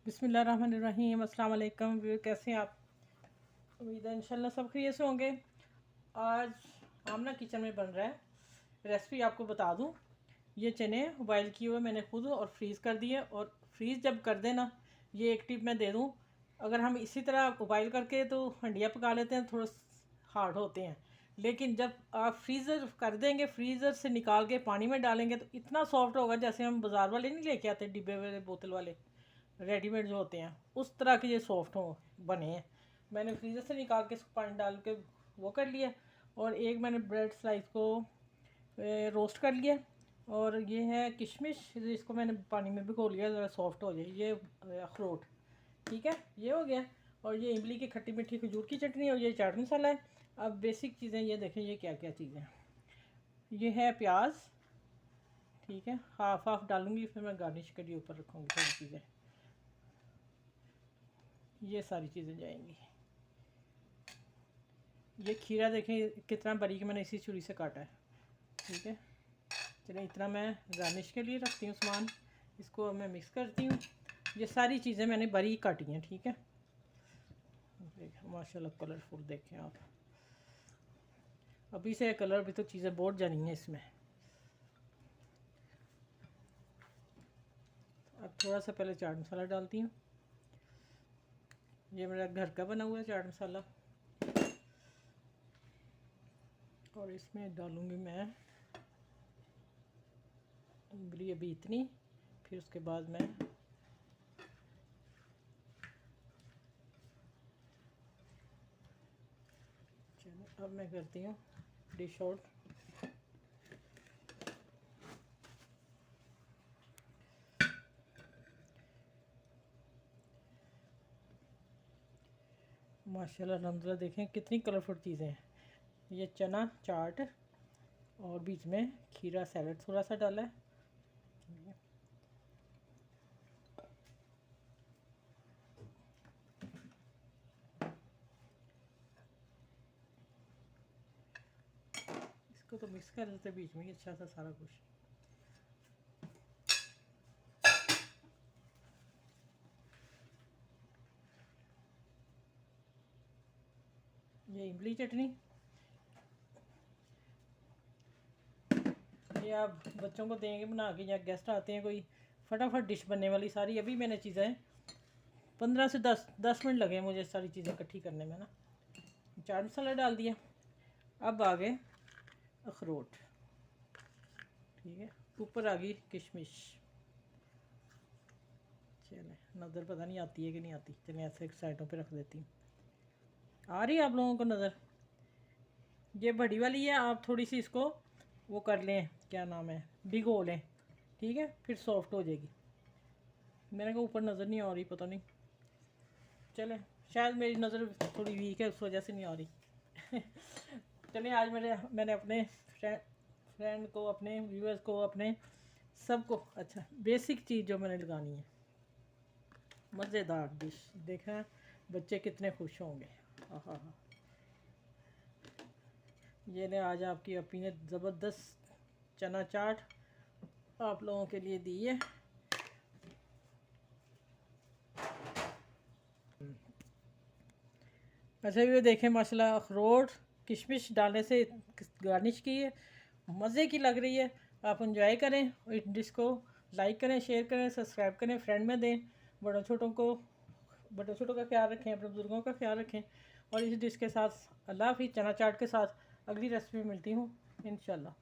बिस्मिल्लाहिर्रहमानिर्रहीम। अस्सलाम वालेकुम। कैसे हैं आप? उम्मीद है इंशाल्लाह सब खैरियत से होंगे। आज आमना किचन में बन रहा है। रेसिपी आपको बता दूं, ये चने बॉयल किए हुए मैंने खुद और फ्रीज़ कर दिए। और फ्रीज़ जब कर देना, ये एक टिप मैं दे दूं, अगर हम इसी तरह बॉयल करके तो हंडिया पका लेते हैं, थोड़ा हार्ड होते हैं। लेकिन जब आप फ्रीज़र कर देंगे, फ्रीज़र से निकाल के पानी में डालेंगे तो इतना सॉफ्ट होगा, जैसे हम बाज़ार वाले नहीं लेके आते डिब्बे वाले बोतल वाले रेडीमेड जो होते हैं, उस तरह के ये सॉफ्ट हो बने हैं। मैंने फ्रीज़र से निकाल के इसको पानी डाल के वो कर लिया। और एक मैंने ब्रेड स्लाइस को रोस्ट कर लिया। और ये है किशमिश, इसको मैंने पानी में भिगो लिया ज़रा सॉफ्ट हो जाए। ये अखरोट, ठीक है, ये हो गया। और ये इमली की खट्टी मीठी खजूर की चटनी, और ये चाट मसाला है। अब बेसिक चीज़ें ये देखें, ये क्या क्या चीज़ें। ये है प्याज, ठीक है, हाफ डालूंगी, फिर मैं गार्निश के लिए ऊपर रखूँगी सारी चीज़ें। ये सारी चीज़ें जाएंगी। ये खीरा देखें कितना बारीक मैंने इसी छुरी से काटा है, ठीक है। चलिए इतना मैं गार्निश के लिए रखती हूँ सामान। इसको अब मैं मिक्स करती हूँ। ये सारी चीज़ें मैंने बारीक काटी हैं, ठीक है। माशाल्लाह कलरफुल देखें आप। अभी से कलर भी तो चीज़ें बहुत जानी हैं इसमें। अब थोड़ा सा पहले चाट मसाला डालती हूँ। ये मेरा घर का बना हुआ है चाट मसाला। और इसमें डालूँगी मैं इमली, अभी इतनी, फिर उसके बाद मैं अब मैं करती हूँ डिश आउट। माशाल्लाह अलहम्दुलिल्लाह देखें कितनी कलरफुल चीज़ें हैं। ये चना चाट, और बीच में खीरा सैलड थोड़ा सा डाला है। इसको तो मिक्स कर देते बीच में ही अच्छा सा सारा कुछ। ये इमली चटनी, ये आप बच्चों को देंगे बना के, या गेस्ट आते हैं कोई, फटाफट डिश बनने वाली सारी। अभी मैंने चीज़ें 15 से 10 मिनट लगे मुझे सारी चीज़ें इकट्ठी करने में ना। चाट मसाला डाल दिया। अब आ गए अखरोट, ठीक है, ऊपर आ गई किशमिश। चले नज़र पता नहीं आती है कि नहीं आती, चले ऐसे एक साइडों पे रख देती हूँ। आ रही है आप लोगों को नज़र? ये बड़ी वाली है, आप थोड़ी सी इसको वो कर लें, क्या नाम है, भिगो लें, ठीक है, फिर सॉफ्ट हो जाएगी। मेरे को ऊपर नज़र नहीं आ रही, पता नहीं, चले शायद मेरी नज़र थोड़ी वीक है, उस वजह से नहीं आ रही। चलिए आज मैंने अपने फ्रेंड को, अपने व्यूअर्स को, अपने सबको अच्छा बेसिक चीज़ जो मैंने लगानी है, मज़ेदार डिश। देखा बच्चे कितने खुश होंगे। हाँ, ये ने आज आपकी अपी ने ज़बरदस्त चना चाट आप लोगों के लिए दी है। अच्छा ये देखें माशाल्लाह, अखरोट किशमिश डालने से गार्निश की है, मज़े की लग रही है। आप इंजॉय करें, इस डिश को लाइक करें, शेयर करें, सब्सक्राइब करें, फ्रेंड में दें। बड़ों छोटों को, बड़ों छोटों का ख्याल रखें, अपने बुज़ुर्गों का ख्याल रखें। और इस डिश के साथ अल्लाह हाफ़िज़। चना चाट के साथ अगली रेसिपी मिलती हूँ इंशाल्लाह।